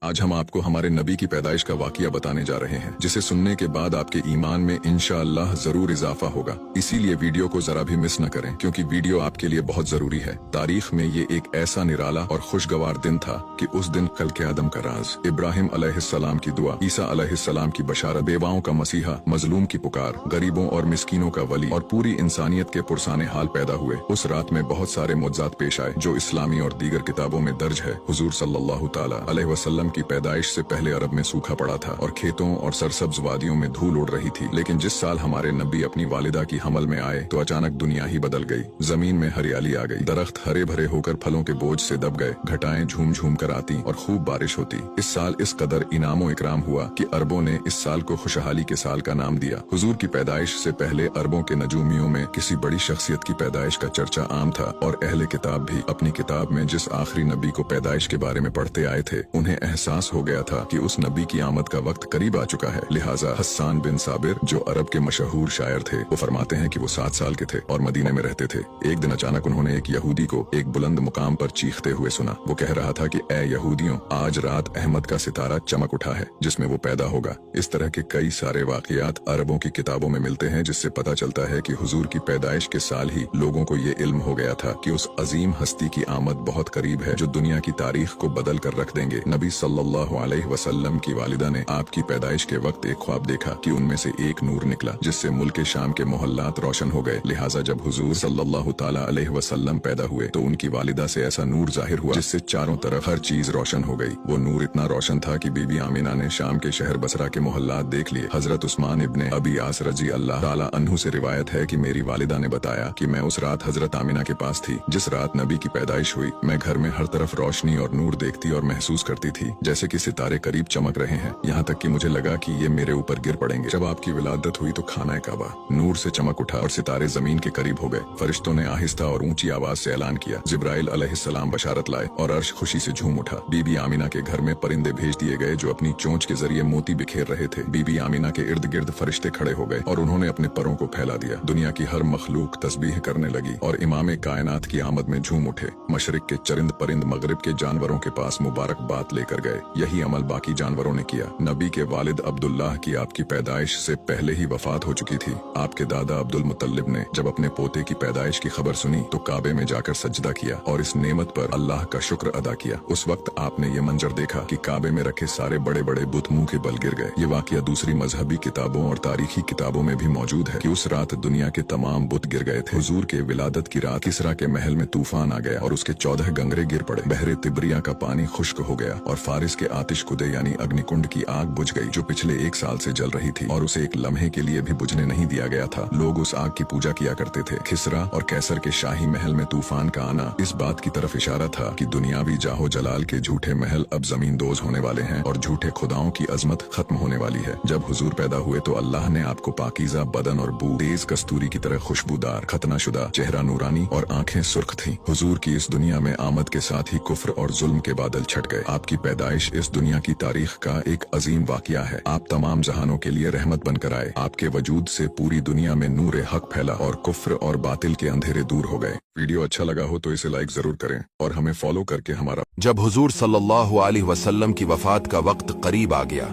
आज हम आपको हमारे नबी की पैदाइश का वाकया बताने जा रहे हैं, जिसे सुनने के बाद आपके ईमान में इंशाअल्लाह जरूर इजाफा होगा। इसीलिए वीडियो को जरा भी मिस न करें, क्योंकि वीडियो आपके लिए बहुत जरूरी है। तारीख में ये एक ऐसा निराला और खुशगवार दिन था कि उस दिन खल्क़े आदम का राज, इब्राहिम अलैहिस्सलाम की दुआ, ईसा अलैहिस्सलाम की बशारत, बेवाओं का मसीहा, मजलूम की पुकार, गरीबों और मिस्कीनों का वली और पूरी इंसानियत के पुरसाने हाल पैदा हुए। उस रात में बहुत सारे मुअज्जात पेश आए जो इस्लामी और दीगर किताबों में दर्ज है। हुजूर सल्लल्लाहु तआला अलैहि वसल्लम की पैदाइश से पहले अरब में सूखा पड़ा था और खेतों और सरसब्ज वादियों में धूल उड़ रही थी। लेकिन जिस साल हमारे नबी अपनी वालिदा की हमल में आए तो अचानक दुनिया ही बदल गई। जमीन में हरियाली आ गई, दरख्त हरे भरे होकर फलों के बोझ से दब गए, घटाएं झूम झूम कर आती और खूब बारिश होती। इस साल इस कदर इनामो इकराम हुआ कि अरबों ने इस साल को खुशहाली के साल का नाम दिया। हुजूर की पैदाइश से पहले अरबों के नजूमियों में किसी बड़ी शख्सियत की पैदाइश का चर्चा आम था और अहले किताब भी अपनी किताब में जिस आखिरी नबी को पैदाइश के बारे में पढ़ते आए थे, उन्हें एहसास हो गया था कि उस नबी की आमद का वक्त करीब आ चुका है। लिहाजा हस्सान बिन साबिर, जो अरब के मशहूर शायर थे, वो फरमाते हैं कि वो 7 साल के थे और मदीने में रहते थे। एक दिन अचानक उन्होंने एक यहूदी को एक बुलंद मुकाम पर चीखते हुए सुना। वो कह रहा था कि ऐ यहूदियों, आज रात अहमद का सितारा चमक उठा है जिसमें वो पैदा होगा। इस तरह के कई सारे वाकयात अरबों की किताबों में मिलते हैं, जिससे पता चलता है कि हुजूर की पैदाइश के साल ही लोगों को ये इल्म हो गया था कि उस अजीम हस्ती की आमद बहुत करीब है जो दुनिया की तारीख को बदल कर रख देंगे। नबी सल्लल्लाहु अलैहि वसल्लम की वालिदा ने आपकी पैदाइश के वक्त एक ख्वाब देखा कि उनमें से एक नूर निकला जिससे मुल्क शाम के मोहल्लात रोशन हो गए। लिहाजा जब हुजूर सल्लल्लाहु ताला अलैहि वसल्लम पैदा हुए तो उनकी वालिदा से ऐसा नूर जाहिर हुआ जिससे चारों तरफ हर चीज रोशन हो गई। वो नूर इतना रोशन था कि बीबी आमिना ने शाम के शहर बसरा के मोहल्लात देख लिए। हजरत उस्मान इब्ने अबी आस रजी अल्लाह ताला अन्हु से रिवायत है कि मेरी वालिदा ने बताया कि मैं उस रात हजरत आमिना के पास थी जिस रात नबी की पैदाइश हुई। मैं घर में हर तरफ रोशनी और नूर देखती और महसूस करती थी जैसे कि सितारे करीब चमक रहे हैं, यहाँ तक कि मुझे लगा कि ये मेरे ऊपर गिर पड़ेंगे। जब आपकी विलादत हुई तो खाना काबा नूर से चमक उठा और सितारे जमीन के करीब हो गए। फरिश्तों ने आहिस्ता और ऊंची आवाज से ऐलान किया, जिब्राइल अलैहिस्सलाम बशारत लाए और अर्श खुशी से झूम उठा। बीबी आमिना के घर में परिंदे भेज दिए गए जो अपनी चोंच के जरिए मोती बिखेर रहे थे। बीबी आमिना के इर्द गिर्द फरिश्ते खड़े हो गए और उन्होंने अपने परों को फैला दिया। दुनिया की हर मखलूक तस्बीह करने लगी और इमाम कायनात की आमद में झूम उठे। मशरिक के चरिंद परिंद मगरिब के जानवरों के पास मुबारकबाद लेकर गए। यही अमल बाकी जानवरों ने किया। नबी के वालिद अब्दुल्लाह की आपकी पैदाइश से पहले ही वफात हो चुकी थी। आपके दादा अब्दुल मुत्तलिब ने जब अपने पोते की पैदाइश की खबर सुनी तो काबे में जाकर सजदा किया और इस नेमत पर अल्लाह का शुक्र अदा किया। उस वक्त आपने ये मंजर देखा कि काबे में रखे सारे बड़े बड़े बुत मुंह के बल गिर गए। ये वाकया दूसरी मजहबी किताबों और तारीखी किताबों में भी मौजूद है कि उस रात दुनिया के तमाम बुत गिर गए थे। हुजूर के विलादत की रात किसरा के महल में तूफान आ गया और उसके 14 गंगरे गिर पड़े। बहरे तिब्रिया का पानी खुश्क हो गया और फारिस के आतिश कुदे यानी अग्निकुंड की आग बुझ गई जो पिछले 1 साल से जल रही थी और उसे एक लम्हे के लिए भी बुझने नहीं दिया गया था। लोग उस आग की पूजा किया करते थे। खिसरा और कैसर के शाही महल में तूफान का आना इस बात की तरफ इशारा था कि दुनियावी जाहो जलाल के झूठे महल अब जमीन दोज होने वाले हैं और झूठे खुदाओं की अजमत खत्म होने वाली है। जब हुजूर पैदा हुए तो अल्लाह ने आपको पाकीज़ा बदन और बू, तेज कस्तूरी की तरह खुशबूदार, खतनाशुदा, चेहरा नूरानी और आंखें सुर्ख थीं। हुजूर की इस दुनिया में आमद के साथ ही कुफ्र और जुल्म के बादल छट गए। आपकी पैदाइश इस दुनिया की तारीख का एक अजीम वाकया है। आप तमाम जहानों के लिए रहमत बनकर आए। आपके वजूद से पूरी दुनिया में नूर हक फैला और कुफ्र और बातिल के अंधेरे दूर हो गए। वीडियो अच्छा लगा हो तो इसे लाइक जरूर करें और हमें फॉलो करके हमारा। जब हुजूर सल्लल्लाहु अलैहि वसल्लम की वफात का वक्त करीब आ गया,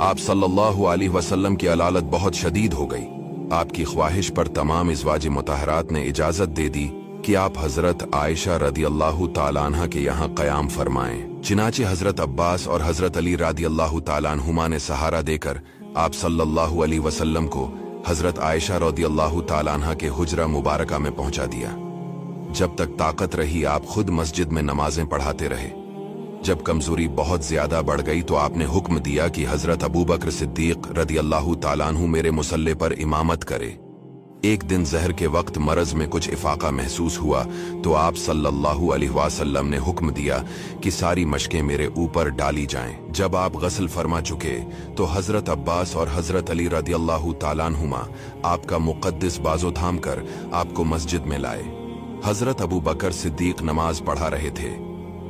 आप सल्लल्लाहु अलैहि वसल्लम की अलालत बहुत शदीद हो गई। आपकी ख्वाहिश पर तमाम इज़वाज मुतहरात ने इजाजत दे दी कि आप हजरत आयशा रदियल्लाहु ताला अन्हा के यहाँ क़याम फरमाएं। चिनाचे हजरत अब्बास और हजरत अली रदियल्लाहु ताला अन्हुमा ने सहारा देकर आप सल्लल्लाहु अलैहि वसल्लम को हजरत आयशा रदियल्लाहु ताला अन्हा के हुजरा मुबारका में पहुंचा दिया। जब तक ताकत रही आप खुद मस्जिद में नमाजें पढ़ाते रहे। जब कमजोरी बहुत ज्यादा बढ़ गई तो आपने हुक्म दिया कि हजरत अबू बकर सिद्दीक रदियल्लाहु ताला अन्हु मेरे मुसल्ले पर इमामत करे। एक दिन जहर के वक्त मरज में कुछ इफाका महसूस हुआ तो आप सल्लल्लाहु अलैहि वसल्लम ने हुक्म दिया कि सारी मशकें मेरे ऊपर डाली जाएं। जब आप गस्ल फरमा चुके तो हजरत अब्बास और हजरत अली रदियल्लाहु ताला अन्हुमा आपका मुक़द्दस बाजो थाम कर आपको मस्जिद में लाए। हजरत अबू बकर सिद्दीक नमाज पढ़ा रहे थे।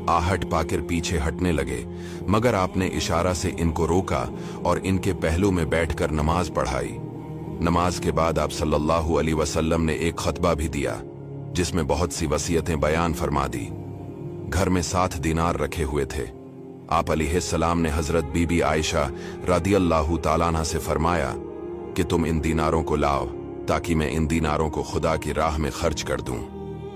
आहट पाकर पीछे हटने लगे, मगर आपने इशारा से इनको रोका और इनके पहलू में बैठकर नमाज पढ़ाई। नमाज के बाद आप सल्लल्लाहु अलैहि वसल्लम ने एक खतबा भी दिया जिसमें बहुत सी वसीयतें बयान फरमा दी। घर में 7 दीनार रखे हुए थे। आप अलैहिस्सलाम ने हजरत बीबी आयशा रदियल्लाहु ताला अन्हा से फरमाया कि तुम इन दीनारों को लाओ ताकि मैं इन दीनारों को खुदा की राह में खर्च कर दूं।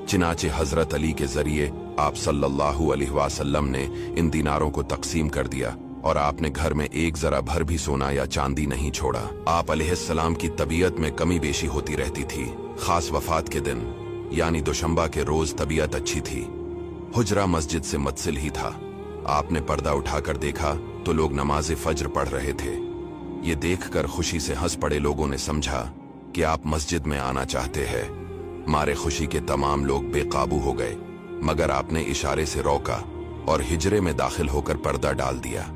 चिनाचे हजरत अली के जरिए आप सल्लल्लाहु अलैहि वसल्लम ने इन दीनारों को तकसीम कर दिया और आपने घर में एक जरा भर भी सोना या चांदी नहीं छोड़ा। आप अलैहिस्सलाम की तबीयत में कमी बेशी होती रहती थी, खास वफात के दिन यानी दोशंबा के रोज तबीयत अच्छी थी। हुजरा मस्जिद से मुत्सिल ही था। आपने पर्दा उठाकर देखा तो लोग नमाज फज्र पढ़ रहे थे। ये देखकर खुशी से हंस पड़े लोगों ने समझा कि आप मस्जिद में आना चाहते हैं। मारे खुशी के तमाम लोग बेकाबू हो गए, मगर आपने इशारे से रोका और हिजरे में दाखिल होकर पर्दा डाल दिया।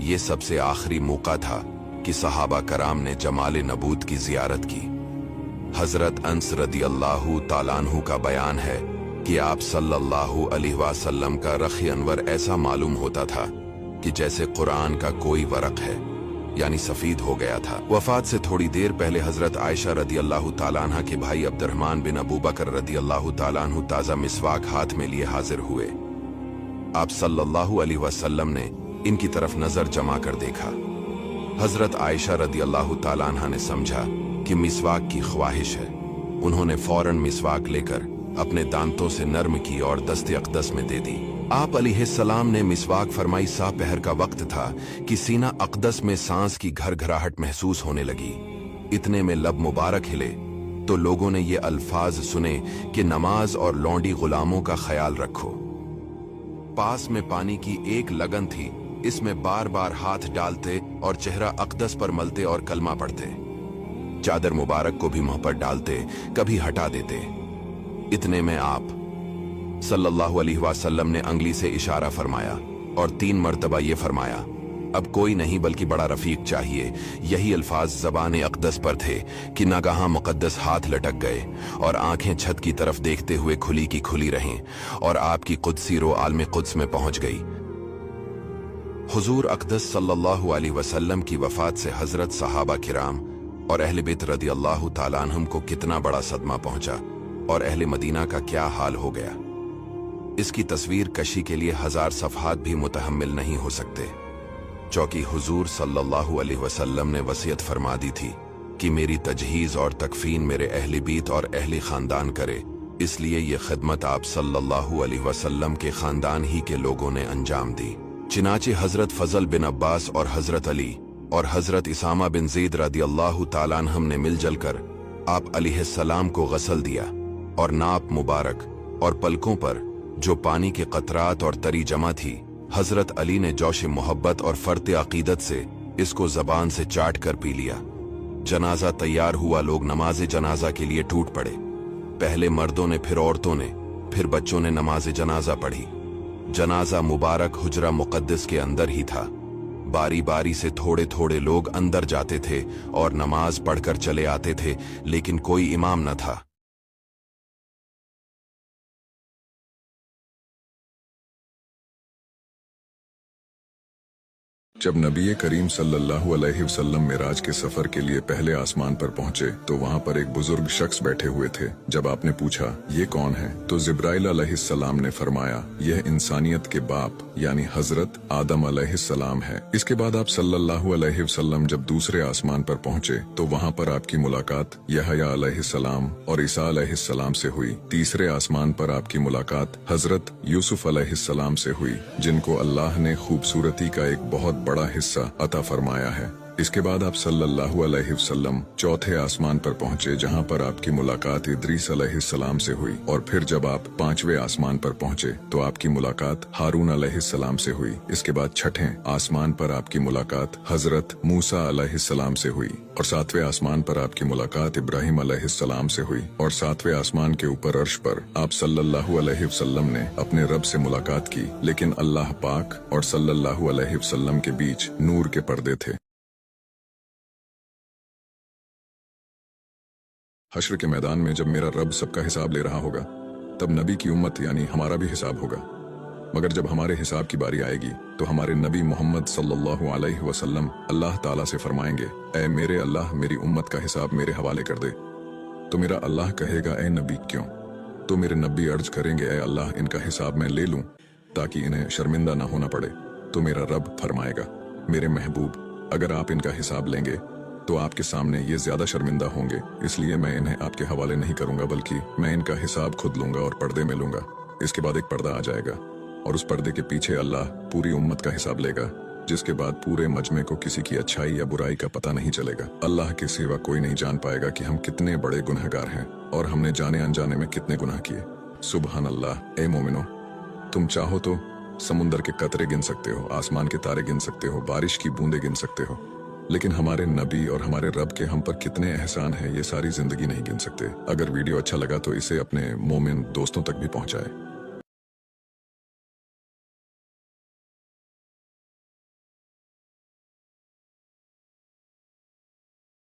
ये सबसे आखिरी मौका था कि सहाबा कराम ने जमाल नबूत की जियारत की। हजरत अंस रदियल्लाहु ताला अन्हु का बयान है कि आप सल्लल्लाहु अलैहि वसल्लम का रख अनवर ऐसा मालूम होता था कि जैसे कुरान का कोई वरक है, यानी सफीद हो गया था। वफात से थोड़ी देर पहले हजरत आयशा रदियल्लाहु ताला अन्हा के भाई अब्दुर्रहमान बिन अबू बकर रदियल्लाहु ताला अन्हु ताज़ा मिसवाक हाथ में लिए हाजिर हुए। आप सल्लल्लाहु अलैहि वसल्लम ने इनकी तरफ नजर जमा कर देखा। हजरत आयशा रदियल्लाहु ताला अन्हा ने समझा कि मिसवाक की ख्वाहिश है। उन्होंने फौरन मिसवाक लेकर अपने दांतों से नर्म की और दस्ते अक़दस में दे दी। आप अलैहिस्सलाम ने मिसवाक फरमाई। सा पहर का वक्त था कि सीना अक़दस में सांस की घरघराहट महसूस होने लगी। इतने में लब मुबारक हिले तो लोगों ने ये अल्फाज सुने कि नमाज और लौंडी गुलामों का ख्याल रखो। पास में पानी की एक लगन थी, इसमें बार बार हाथ डालते और चेहरा अक़दस पर मलते और कलमा पढ़ते। चादर मुबारक को भी मुंह पर डालते, कभी हटा देते। इतने में आप सल्लल्लाहु अलैहि वसल्लम ने अंगली से इशारा फरमाया और 3 मर्तबा ये फरमाया, अब कोई नहीं बल्कि बड़ा रफीक चाहिए। यही अल्फाज ज़बान अक़दस पर थे कि नागाहां मुक़द्दस हाथ लटक गए और आंखें छत की तरफ देखते हुए खुली की खुली रहें और आपकी कुदसी रो आलम कुद्स में पहुंच गई। हुजूर अक़दस सल्लल्लाहु अलैहि वसल्लम की वफात से हजरत सहाबा किराम और अहले बैत रदियल्लाहु ताला अन्हुम को कितना बड़ा सदमा पहुंचा और अहले मदीना का क्या हाल हो गया। इसकी तस्वीर कशी के लिए 1000 सफ़हात भी मुतहम्मिल नहीं हो सकते। चौंकि हुजूर सल्लल्लाहु अलैहि वसल्लम ने वसीयत फरमा दी थी कि मेरी तजहीज़ और तकफीन मेरे अहले बीत और अहले ख़ानदान करे, इसलिए ये खिदमत आप सल्लल्लाहु अलैहि वसल्लम के ख़ानदान ही के लोगों ने अंजाम दी। चिनाचे हज़रत फ़ज़ल बिन अब्बास और हज़रत अली और हज़रत इसामा बिन ज़ैद रदियल्लाहु ताला अन्हुम ने मिलजल कर आप अलैहिस्सलाम को गसल दिया और नाप मुबारक और पलकों पर जो पानी के कतरात और तरी जमा थी, हजरत अली ने जोश मोहब्बत और फर्त अकीदत से इसको जबान से चाट कर पी लिया। जनाजा तैयार हुआ, लोग नमाज जनाजा के लिए टूट पड़े। पहले मर्दों ने, फिर औरतों ने, फिर बच्चों ने नमाज जनाजा पढ़ी। जनाजा मुबारक हुजरा मुक़द्दस के अंदर ही था। बारी बारी से थोड़े थोड़े लोग अंदर जाते थे और नमाज पढ़कर चले आते थे, लेकिन कोई इमाम न था। जब नबी करीम सल्लल्लाहु अलैहि वसल्लम मिराज के सफर के लिए पहले आसमान पर पहुंचे तो वहां पर एक बुजुर्ग शख्स बैठे हुए थे। जब आपने पूछा ये कौन है तो जिब्राइल अलैहिस्सलाम ने फरमाया यह इंसानियत के बाप यानी हजरत आदम अलैहिस्सलाम है। इसके बाद आप सल्लल्लाहु अलैहि वसल्लम जब दूसरे आसमान पर पहुंचे तो वहां पर आपकी मुलाकात यहया अलैहिस्सलाम और ईसा अलैहिस्सलाम से हुई। तीसरे आसमान पर आपकी मुलाकात हजरत यूसुफ अलैहिस्सलाम से हुई, जिनको अल्लाह ने खूबसूरती का एक बहुत बड़ा हिस्सा अता फरमाया है। इसके बाद आप सल्लल्लाहु अलैहि वसल्लम चौथे आसमान पर पहुंचे जहां पर आपकी मुलाकात इद्रीस अलैहिस्सलाम से हुई और फिर जब आप 5वें आसमान पर पहुंचे तो आपकी मुलाकात हारून अलैहिस्सलाम से हुई। इसके बाद छठें आसमान पर आपकी मुलाकात हजरत मूसा अलैहिस्सलाम से हुई और 7वें आसमान पर आपकी मुलाकात इब्राहिम अलैहिस्सलाम से हुई और 7वें आसमान के ऊपर अर्श पर आप सल्लल्लाहु अलैहि वसल्लम ने अपने रब से मुलाकात की, लेकिन अल्लाह पाक और सल्लल्लाहु अलैहि वसल्लम के बीच नूर के पर्दे थे। हश्र के मैदान में जब मेरा रब सबका हिसाब ले रहा होगा तब नबी की उम्मत यानी हमारा भी हिसाब होगा, मगर जब हमारे हिसाब की बारी आएगी तो हमारे नबी मोहम्मद सल्लल्लाहु अलैहि वसल्लम अल्लाह ताला से फरमाएंगे, ऐ मेरे अल्लाह मेरी उम्मत का हिसाब मेरे हवाले कर दे। तो मेरा अल्लाह कहेगा, ऐ नबी क्यों? तो मेरे नबी अर्ज करेंगे, ऐ अल्लाह इनका हिसाब मैं ले लूं ताकि इन्हें शर्मिंदा ना होना पड़े। तो मेरा रब फरमाएगा, मेरे महबूब, अगर आप इनका हिसाब लेंगे तो आपके सामने ये ज्यादा शर्मिंदा होंगे, इसलिए मैं इन्हें आपके हवाले नहीं करूंगा, बल्कि मैं इनका हिसाब खुद लूंगा और पर्दे में लूंगा। इसके बाद एक पर्दा आ जाएगा और उस पर्दे के पीछे अल्लाह पूरी उम्मत का हिसाब लेगा, जिसके बाद पूरे मजमे को किसी की अच्छाई या बुराई का पता नहीं चलेगा। अल्लाह के सिवा कोई नहीं जान पाएगा कि हम कितने बड़े गुनहगार हैं और हमने जाने अनजाने में कितने गुनाह किए। सुबहान अल्लाह। ए मोमिनो, तुम चाहो तो समुंदर के कतरे गिन सकते हो, आसमान के तारे गिन सकते हो, बारिश की बूंदे गिन सकते हो, लेकिन हमारे नबी और हमारे रब के हम पर कितने एहसान हैं ये सारी जिंदगी नहीं गिन सकते। अगर वीडियो अच्छा लगा तो इसे अपने मोमिन दोस्तों तक भी पहुंचाए।